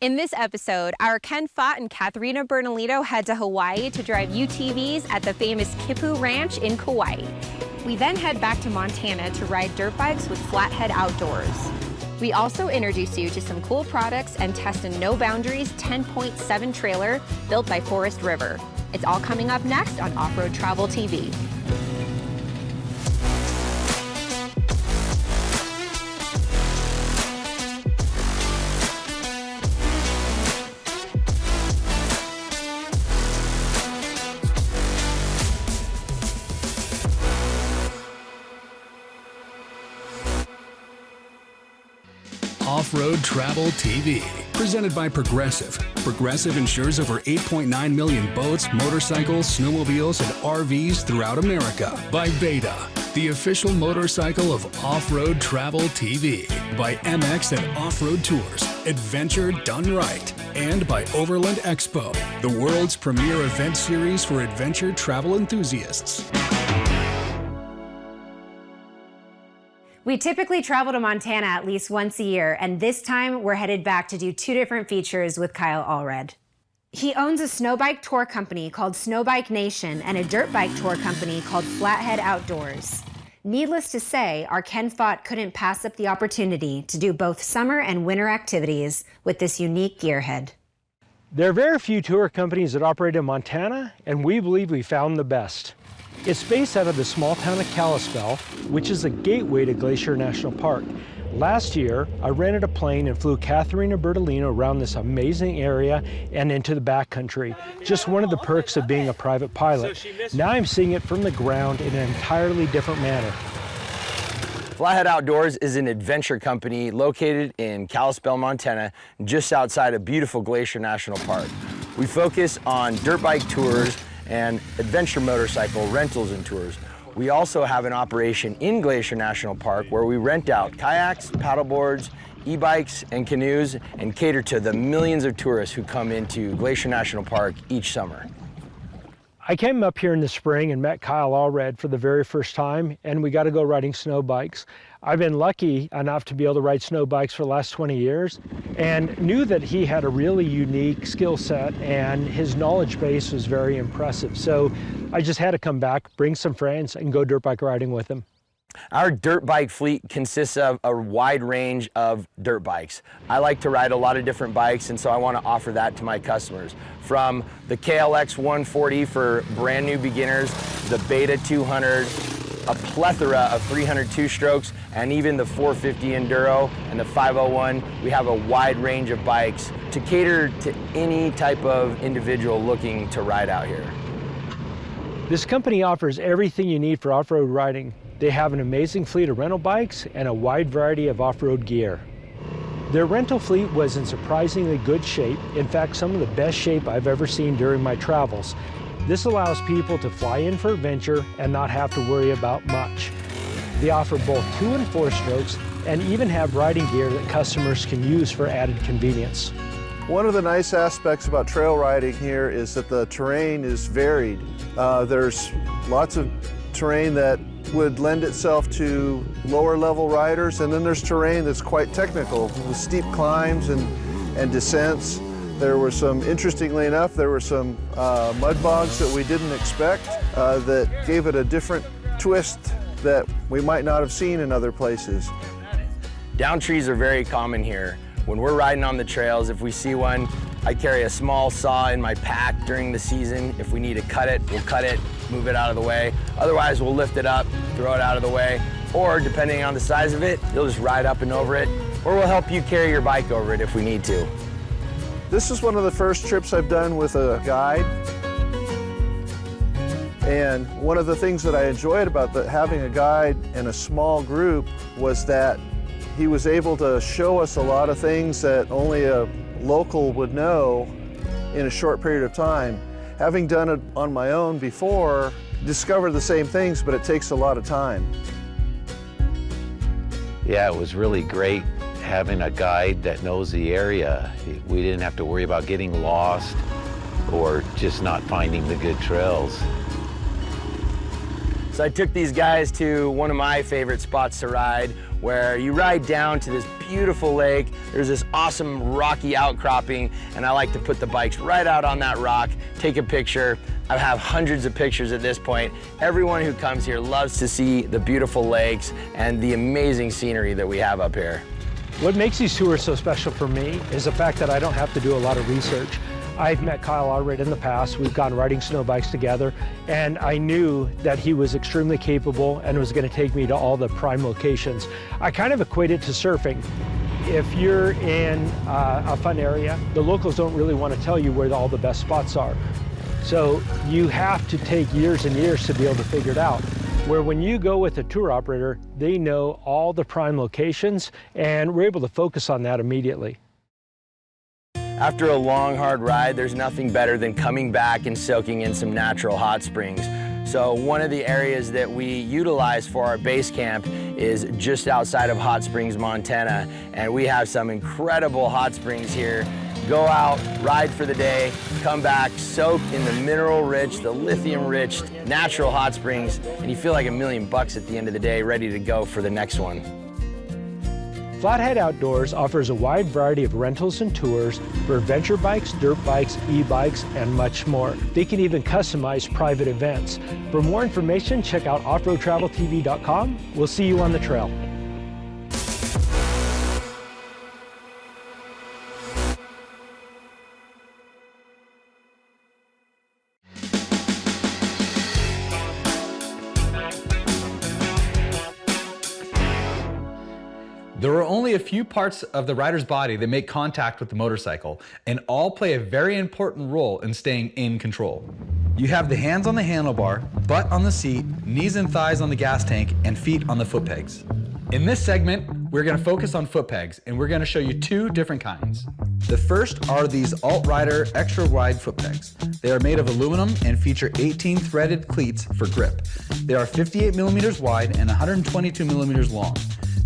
In this episode, our Ken Faught and Katharina Bernalito head to Hawaii to drive UTVs at the famous Kipu Ranch in Kauai. We then head back to Montana to ride dirt bikes with Flathead Outdoors. We also introduce you to some cool products and test a No Boundaries 10.7 trailer built by Forest River. It's all coming up next on Off-Road Travel TV. Off-Road Travel TV, presented by Progressive. Progressive insures over 8.9 million boats, motorcycles, snowmobiles, and RVs throughout America. By Beta, the official motorcycle of Off-Road Travel TV. By MX and Off-Road Tours, adventure done right. And by Overland Expo, the world's premier event series for adventure travel enthusiasts. We typically travel to Montana at least once a year, and this time we're headed back to do two different features with Kyle Allred. He owns a snowbike tour company called Snowbike Nation and a dirt bike tour company called Flathead Outdoors. Needless to say, our Ken Faught couldn't pass up the opportunity to do both summer and winter activities with this unique gearhead. There are very few tour companies that operate in Montana, and we believe we found the best. It's based out of the small town of Kalispell, which is a gateway to Glacier National Park. Last year, I rented a plane and flew Katharina Bernalito around this amazing area and into the backcountry. Just one of the perks of being a private pilot. Now I'm seeing it from the ground in an entirely different manner. Flathead Outdoors is an adventure company located in Kalispell, Montana, just outside of beautiful Glacier National Park. We focus on dirt bike tours and adventure motorcycle rentals and tours. We also have an operation in Glacier National Park where we rent out kayaks, paddleboards, e-bikes, and canoes and cater to the millions of tourists who come into Glacier National Park each summer. I came up here in the spring and met Kyle Allred for the very first time, and we got to go riding snow bikes. I've been lucky enough to be able to ride snow bikes for the last 20 years and knew that he had a really unique skill set and his knowledge base was very impressive. So I just had to come back, bring some friends, and go dirt bike riding with him. Our dirt bike fleet consists of a wide range of dirt bikes. I like to ride a lot of different bikes, and so I want to offer that to my customers. From the KLX 140 for brand new beginners, the Beta 200, a plethora of 300 two-strokes, and even the 450 Enduro and the 501. We have a wide range of bikes to cater to any type of individual looking to ride out here. This company offers everything you need for off-road riding. They have an amazing fleet of rental bikes and a wide variety of off-road gear. Their rental fleet was in surprisingly good shape. In fact, some of the best shape I've ever seen during my travels. This allows people to fly in for adventure and not have to worry about much. They offer both 2 and 4 strokes and even have riding gear that customers can use for added convenience. One of the nice aspects about trail riding here is that the terrain is varied. There's lots of terrain that would lend itself to lower level riders, and then there's terrain that's quite technical with steep climbs and descents. There were some, interestingly enough, there were some mud bogs that we didn't expect that gave it a different twist that we might not have seen in other places. Down trees are very common here. When we're riding on the trails, if we see one, I carry a small saw in my pack during the season. If we need to cut it, we'll cut it, move it out of the way. Otherwise, we'll lift it up, throw it out of the way, or depending on the size of it, you'll just ride up and over it, or we'll help you carry your bike over it if we need to. This is one of the first trips I've done with a guide. And one of the things that I enjoyed about having a guide and a small group was that he was able to show us a lot of things that only a local would know in a short period of time. Having done it on my own before, discover the same things, but it takes a lot of time. Yeah, it was really great having a guide that knows the area. We didn't have to worry about getting lost or just not finding the good trails. So I took these guys to one of my favorite spots to ride, where you ride down to this beautiful lake. There's this awesome rocky outcropping, and I like to put the bikes right out on that rock, take a picture. I have hundreds of pictures at this point. Everyone who comes here loves to see the beautiful lakes and the amazing scenery that we have up here. What makes these tours so special for me is the fact that I don't have to do a lot of research. I've met Kyle already in the past. We've gone riding snow bikes together, and I knew that he was extremely capable and was going to take me to all the prime locations. I kind of equate it to surfing. If you're in a fun area, the locals don't really want to tell you where all the best spots are. So you have to take years and years to be able to figure it out. Where when you go with a tour operator, they know all the prime locations, and we're able to focus on that immediately. After a long, hard ride, there's nothing better than coming back and soaking in some natural hot springs. So one of the areas that we utilize for our base camp is just outside of Hot Springs, Montana, and we have some incredible hot springs here. Go out, ride for the day, come back, soak in the mineral-rich, the lithium-rich, natural hot springs, and you feel like $1 million at the end of the day, ready to go for the next one. Flathead Outdoors offers a wide variety of rentals and tours for adventure bikes, dirt bikes, e-bikes, and much more. They can even customize private events. For more information, check out offroadtraveltv.com. We'll see you on the trail. There are only a few parts of the rider's body that make contact with the motorcycle, and all play a very important role in staying in control. You have the hands on the handlebar, butt on the seat, knees and thighs on the gas tank, and feet on the foot pegs. In this segment, we're going to focus on foot pegs, and we're going to show you two different kinds. The first are these Alt-Rider extra wide foot pegs. They are made of aluminum and feature 18 threaded cleats for grip. They are 58 millimeters wide and 122 millimeters long.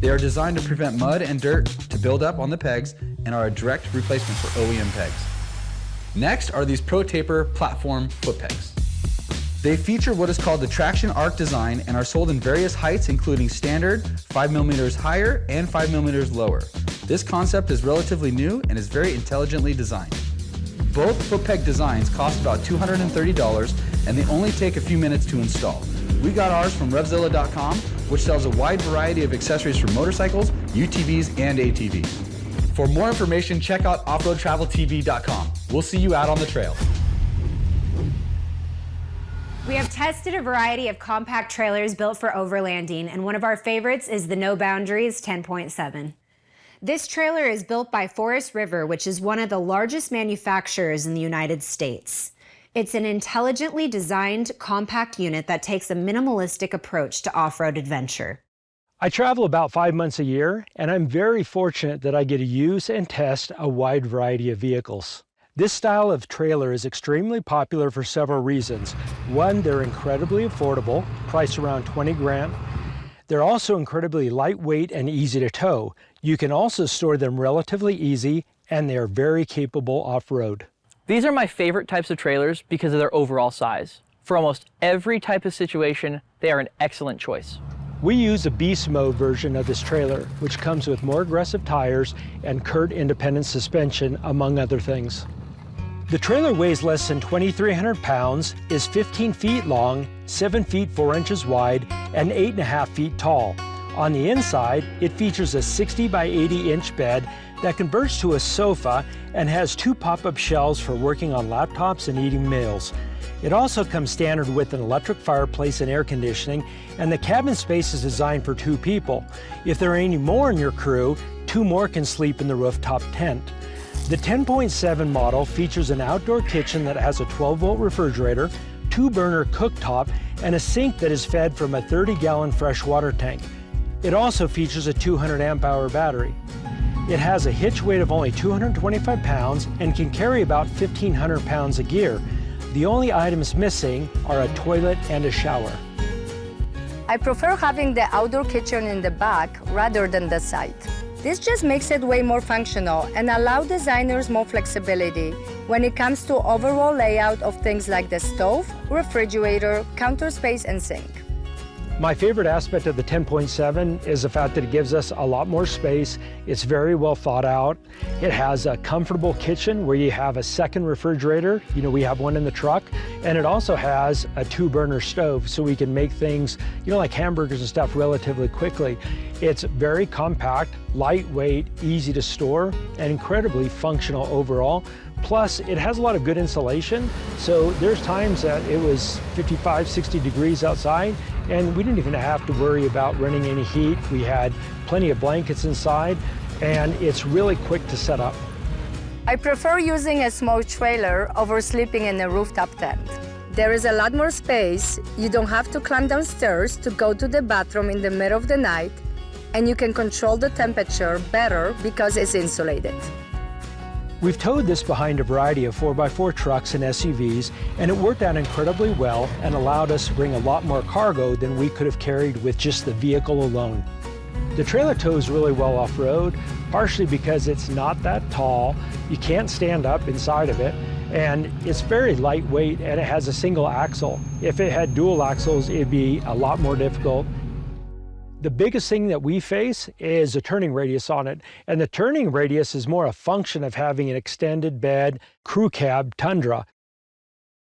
They are designed to prevent mud and dirt to build up on the pegs and are a direct replacement for OEM pegs. Next are these Pro Taper platform foot pegs. They feature what is called the traction arc design and are sold in various heights, including standard, 5 millimeters higher and 5 millimeters lower. This concept is relatively new and is very intelligently designed. Both foot peg designs cost about $230, and they only take a few minutes to install. We got ours from Revzilla.com, which sells a wide variety of accessories for motorcycles, UTVs, and ATVs. For more information, check out offroadtraveltv.com. We'll see you out on the trail. We have tested a variety of compact trailers built for overlanding, and one of our favorites is the No Boundaries 10.7. This trailer is built by Forest River, which is one of the largest manufacturers in the United States. It's an intelligently designed compact unit that takes a minimalistic approach to off-road adventure. I travel about 5 months a year, and I'm very fortunate that I get to use and test a wide variety of vehicles. This style of trailer is extremely popular for several reasons. One, they're incredibly affordable, priced around 20 grand. They're also incredibly lightweight and easy to tow. You can also store them relatively easy, and they are very capable off-road. These are my favorite types of trailers because of their overall size. For almost every type of situation, they are an excellent choice. We use a beast mode version of this trailer, which comes with more aggressive tires and Kurt independent suspension, among other things. The trailer weighs less than 2,300 pounds, is 15 feet long, 7 feet 4 inches wide, and 8.5 feet tall. On the inside, it features a 60 by 80 inch bed that converts to a sofa and has 2 pop-up shelves for working on laptops and eating meals. It also comes standard with an electric fireplace and air conditioning, and the cabin space is designed for 2 people. If there are any more in your crew, 2 more can sleep in the rooftop tent. The 10.7 model features an outdoor kitchen that has a 12-volt refrigerator, 2-burner cooktop, and a sink that is fed from a 30-gallon fresh water tank. It also features a 200 amp hour battery. It has a hitch weight of only 225 pounds and can carry about 1,500 pounds of gear. The only items missing are a toilet and a shower. I prefer having the outdoor kitchen in the back rather than the side. This just makes it way more functional and allows designers more flexibility when it comes to overall layout of things like the stove, refrigerator, counter space, and sink. My favorite aspect of the 10.7 is the fact that it gives us a lot more space. It's very well thought out. It has a comfortable kitchen where you have a second refrigerator. You know, we have one in the truck. And it also has a 2-burner stove, so we can make things, you know, like hamburgers and stuff relatively quickly. It's very compact, lightweight, easy to store, and incredibly functional overall. Plus, it has a lot of good insulation, so there's times that it was 55, 60 degrees outside, and we didn't even have to worry about running any heat. We had plenty of blankets inside, and it's really quick to set up. I prefer using a small trailer over sleeping in a rooftop tent. There is a lot more space, you don't have to climb downstairs to go to the bathroom in the middle of the night, and you can control the temperature better because it's insulated. We've towed this behind a variety of 4x4 trucks and SUVs, and it worked out incredibly well and allowed us to bring a lot more cargo than we could have carried with just the vehicle alone. The trailer tows really well off-road, partially because it's not that tall, you can't stand up inside of it, and it's very lightweight and it has a single axle. If it had dual axles, it'd be a lot more difficult. The biggest thing that we face is a turning radius on it, and the turning radius is more a function of having an extended bed crew cab Tundra.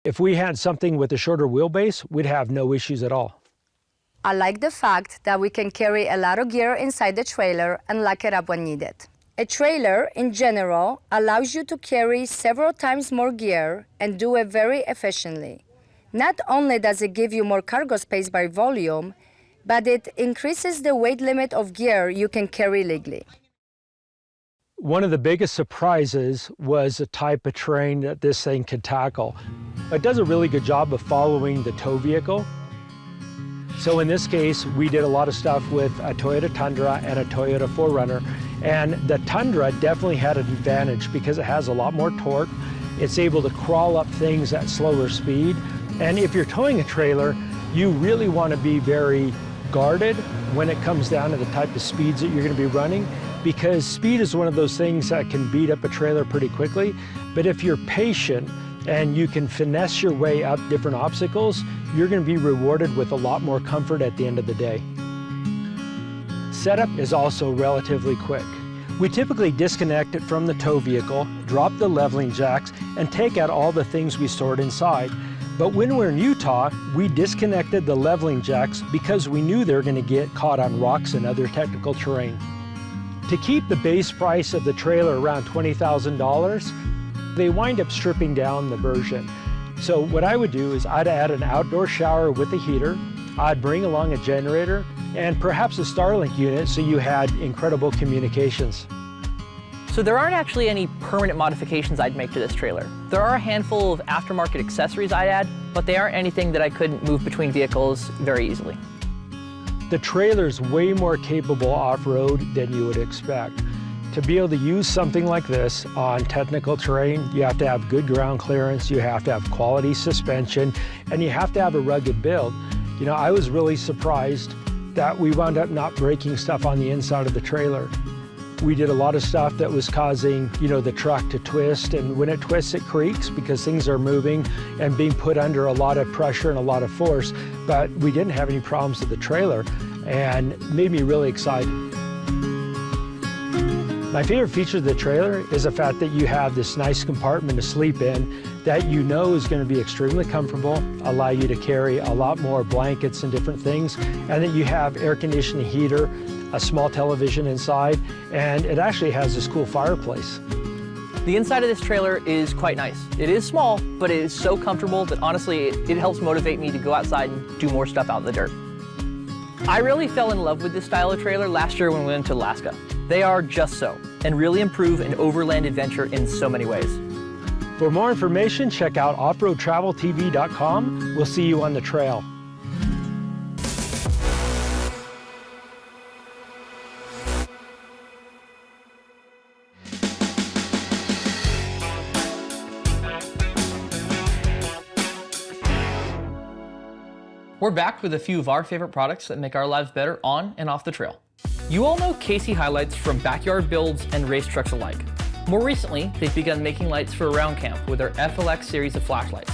If we had something with a shorter wheelbase, we'd have no issues at all. I like the fact that we can carry a lot of gear inside the trailer and lock it up when needed. A trailer, in general, allows you to carry several times more gear and do it very efficiently. Not only does it give you more cargo space by volume, but it increases the weight limit of gear you can carry legally. One of the biggest surprises was the type of terrain that this thing could tackle. It does a really good job of following the tow vehicle. So in this case, we did a lot of stuff with a Toyota Tundra and a Toyota 4Runner. And the Tundra definitely had an advantage because it has a lot more torque. It's able to crawl up things at slower speed. And if you're towing a trailer, you really want to be very guarded when it comes down to the type of speeds that you're going to be running, because speed is one of those things that can beat up a trailer pretty quickly. But if you're patient and you can finesse your way up different obstacles, you're going to be rewarded with a lot more comfort at the end of the day. Setup is also relatively quick. We typically disconnect it from the tow vehicle, drop the leveling jacks, and take out all the things we stored inside. But when we're in Utah, we disconnected the leveling jacks because we knew they were going to get caught on rocks and other technical terrain. To keep the base price of the trailer around $20,000, they wind up stripping down the version. So what I would do is I'd add an outdoor shower with a heater, I'd bring along a generator, and perhaps a Starlink unit so you had incredible communications. So there aren't actually any permanent modifications I'd make to this trailer. There are a handful of aftermarket accessories I'd add, but they aren't anything that I couldn't move between vehicles very easily. The trailer's way more capable off-road than you would expect. To be able to use something like this on technical terrain, you have to have good ground clearance, you have to have quality suspension, and you have to have a rugged build. You know, I was really surprised that we wound up not breaking stuff on the inside of the trailer. We did a lot of stuff that was causing, you know, the truck to twist, and when it twists, it creaks because things are moving and being put under a lot of pressure and a lot of force, but we didn't have any problems with the trailer, and it made me really excited. My favorite feature of the trailer is the fact that you have this nice compartment to sleep in that you know is going to be extremely comfortable, allow you to carry a lot more blankets and different things, and that you have air conditioning heater, a small television inside, and it actually has this cool fireplace. The inside of this trailer is quite nice. It is small, but it is so comfortable that honestly, it helps motivate me to go outside and do more stuff out in the dirt. I really fell in love with this style of trailer last year when we went to Alaska. They are just so, and really improve an overland adventure in so many ways. For more information, check out offroadtraveltv.com. We'll see you on the trail. We're back with a few of our favorite products that make our lives better on and off the trail. You all know Casey highlights from backyard builds and race trucks alike. More recently, they've begun making lights for around camp with their FLX series of flashlights.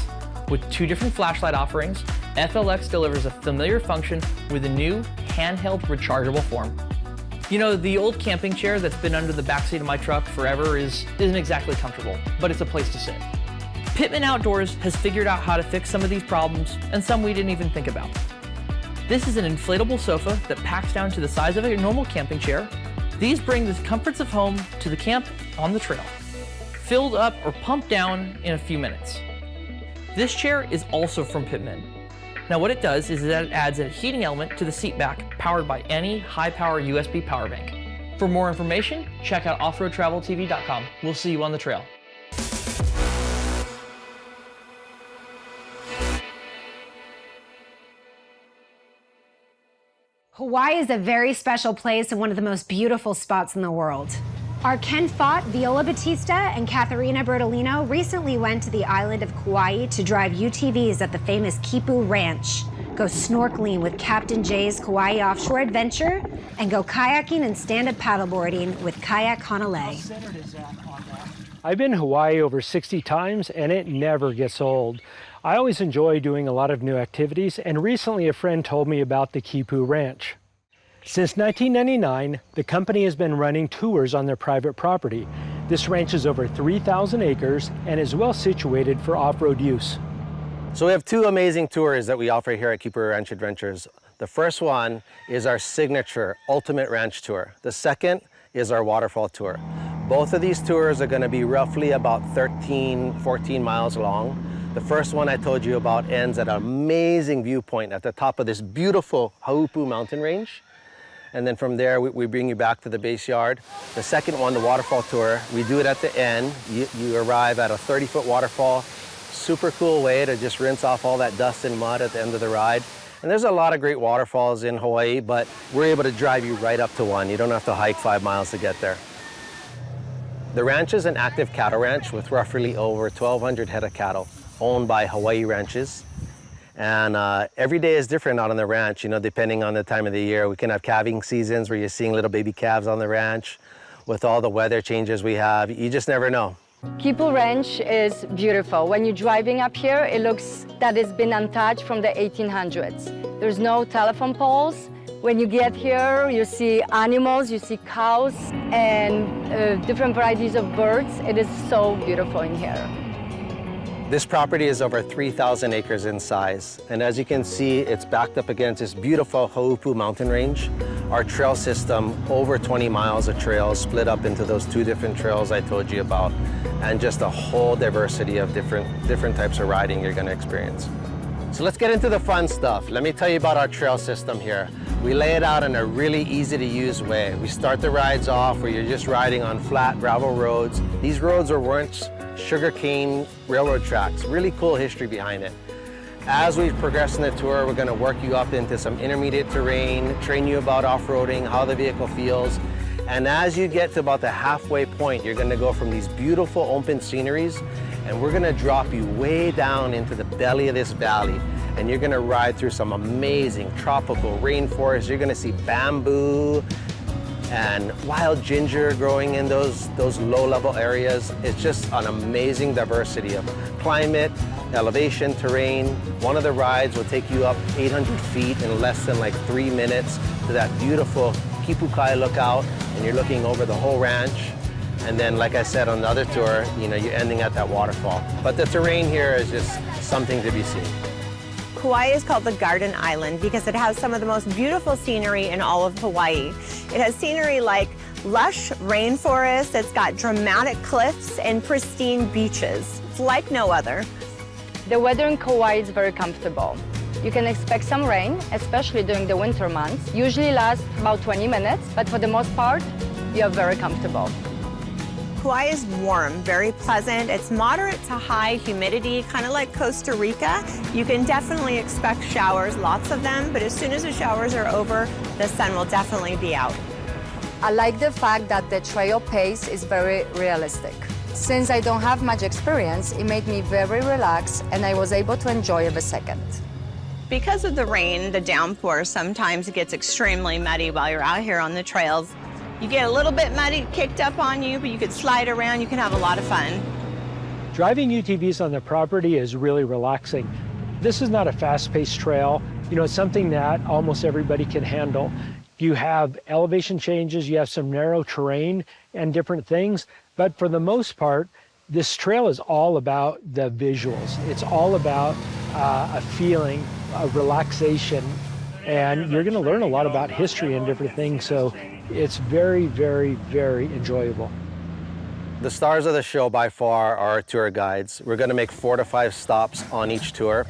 With 2 different flashlight offerings, FLX delivers a familiar function with a new handheld rechargeable form. You know, the old camping chair that's been under the backseat of my truck forever isn't exactly comfortable, but it's a place to sit. Pittman Outdoors has figured out how to fix some of these problems, and some we didn't even think about. This is an inflatable sofa that packs down to the size of a normal camping chair. These bring the comforts of home to the camp on the trail, filled up or pumped down in a few minutes. This chair is also from Pittman. Now what it does is that it adds a heating element to the seat back, powered by any high-power USB power bank. For more information, check out offroadtraveltv.com. We'll see you on the trail. Hawaii is a very special place and one of the most beautiful spots in the world. Our Ken Faught, Viola Batista, and Katharina Bertolino recently went to the island of Kauai to drive UTVs at the famous Kipu Ranch, go snorkeling with Captain Jay's Kauai Offshore Adventure, and go kayaking and stand-up paddleboarding with Kayak Hanalei. I've been to Hawaii over 60 times and it never gets old. I always enjoy doing a lot of new activities, and recently a friend told me about the Kipu Ranch. Since 1999, the company has been running tours on their private property. This ranch is over 3,000 acres and is well situated for off-road use. So we have two amazing tours that we offer here at Kipu Ranch Adventures. The first one is our signature Ultimate Ranch Tour. The second is our Waterfall Tour. Both of these tours are going to be roughly about 13, 14 miles long. The first one I told you about ends at an amazing viewpoint at the top of this beautiful Haupu mountain range. And then from there, we bring you back to the base yard. The second one, the Waterfall Tour, we do it at the end. You arrive at a 30-foot waterfall. Super cool way to just rinse off all that dust and mud at the end of the ride. And there's a lot of great waterfalls in Hawaii, but we're able to drive you right up to one. You don't have to hike 5 miles to get there. The ranch is an active cattle ranch with roughly over 1,200 head of cattle owned by Hawaii ranches. And every day is different out on the ranch, you know, depending on the time of the year. We can have calving seasons where you're seeing little baby calves on the ranch. With all the weather changes we have, you just never know. Kipu Ranch is beautiful. When you're driving up here, it looks that it's been untouched from the 1800s. There's no telephone poles. When you get here, you see animals, you see cows, and different varieties of birds. It is so beautiful in here. This property is over 3,000 acres in size, and as you can see, it's backed up against this beautiful Haupu mountain range. Our trail system, over 20 miles of trails, split up into those two different trails I told you about, and just a whole diversity of different types of riding you're gonna experience. So let's get into the fun stuff. Let me tell you about our trail system here. We lay it out in a really easy to use way. We start the rides off where you're just riding on flat gravel roads. These roads were once sugarcane railroad tracks. Really cool history behind it. As we progress in the tour, we're going to work you up into some intermediate terrain, train you about off-roading, how the vehicle feels. And as you get to about the halfway point, you're going to go from these beautiful open sceneries, and we're going to drop you way down into the belly of this valley. And you're going to ride through some amazing tropical rainforest. You're going to see bamboo and wild ginger growing in those low-level areas. It's just an amazing diversity of climate, elevation, terrain. One of the rides will take you up 800 feet in less than like 3 minutes to that beautiful Kipukai lookout, and you're looking over the whole ranch. And then, like I said on the other tour, you know, you're ending at that waterfall. But the terrain here is just something to be seen. Kauai is called the Garden Island because it has some of the most beautiful scenery in all of Hawaii. It has scenery like lush rainforest, it's got dramatic cliffs and pristine beaches. It's like no other. The weather in Kauai is very comfortable. You can expect some rain, especially during the winter months. Usually lasts about 20 minutes, but for the most part, you're very comfortable. Kauai is warm, very pleasant. It's moderate to high humidity, kind of like Costa Rica. You can definitely expect showers, lots of them, but as soon as the showers are over, the sun will definitely be out. I like the fact that the trail pace is very realistic. Since I don't have much experience, it made me very relaxed and I was able to enjoy every second. Because of the rain, the downpour, sometimes it gets extremely muddy while you're out here on the trails. You get a little bit muddy kicked up on you, but you could slide around, you can have a lot of fun. Driving UTVs on the property is really relaxing. This is not a fast-paced trail. You know, it's something that almost everybody can handle. You have elevation changes, you have some narrow terrain and different things, but for the most part, this trail is all about the visuals. It's all about a feeling, a relaxation, and you're gonna learn a lot about history and different things, so it's very, very, very enjoyable. The stars of the show by far are our tour guides. We're gonna make 4 to 5 stops on each tour.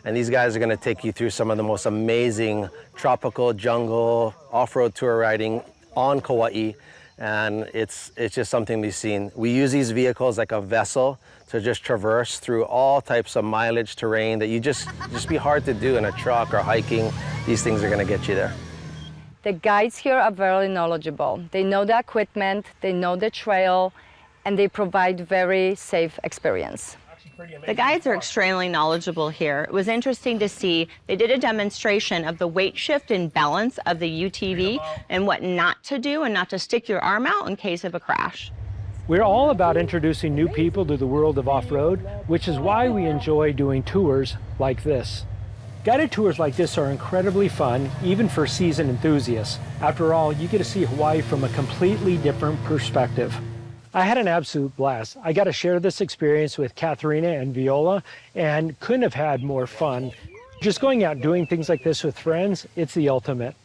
And these guys are gonna take you through some of the most amazing tropical jungle off-road tour riding on Kauai. And it's just something to be seen. We use these vehicles like a vessel to just traverse through all types of mileage terrain that you just be hard to do in a truck or hiking. These things are gonna get you there. The guides here are very knowledgeable. They know the equipment, they know the trail, and they provide very safe experience. The guides are extremely knowledgeable here. It was interesting to see they did a demonstration of the weight shift and balance of the UTV and what not to do and not to stick your arm out in case of a crash. We're all about introducing new people to the world of off-road, which is why we enjoy doing tours like this. Guided tours like this are incredibly fun, even for seasoned enthusiasts. After all, you get to see Hawaii from a completely different perspective. I had an absolute blast. I got to share this experience with Katharina and Viola and couldn't have had more fun. Just going out doing things like this with friends, it's the ultimate.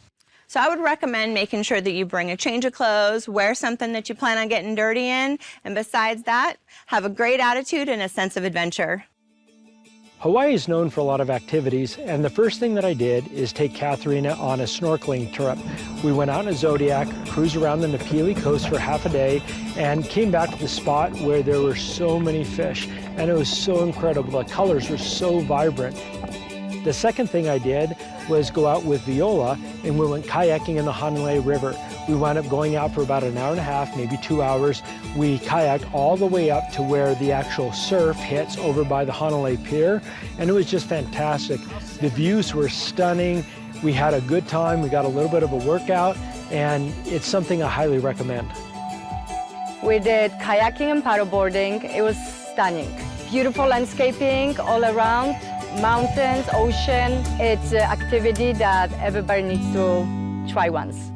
So I would recommend making sure that you bring a change of clothes, wear something that you plan on getting dirty in, and besides that, have a great attitude and a sense of adventure. Hawaii is known for a lot of activities, and the first thing that I did is take Katharina on a snorkeling trip. We went out in a Zodiac, cruised around the Napili coast for half a day, and came back to the spot where there were so many fish, and it was so incredible. The colors were so vibrant. The second thing I did was go out with Viola, and we went kayaking in the Hanalei River. We wound up going out for about an hour and a half, maybe 2 hours. We kayaked all the way up to where the actual surf hits over by the Hanalei Pier, and it was just fantastic. The views were stunning. We had a good time. We got a little bit of a workout, and it's something I highly recommend. We did kayaking and paddleboarding. It was stunning. Beautiful landscaping all around, mountains, ocean. It's an activity that everybody needs to try once.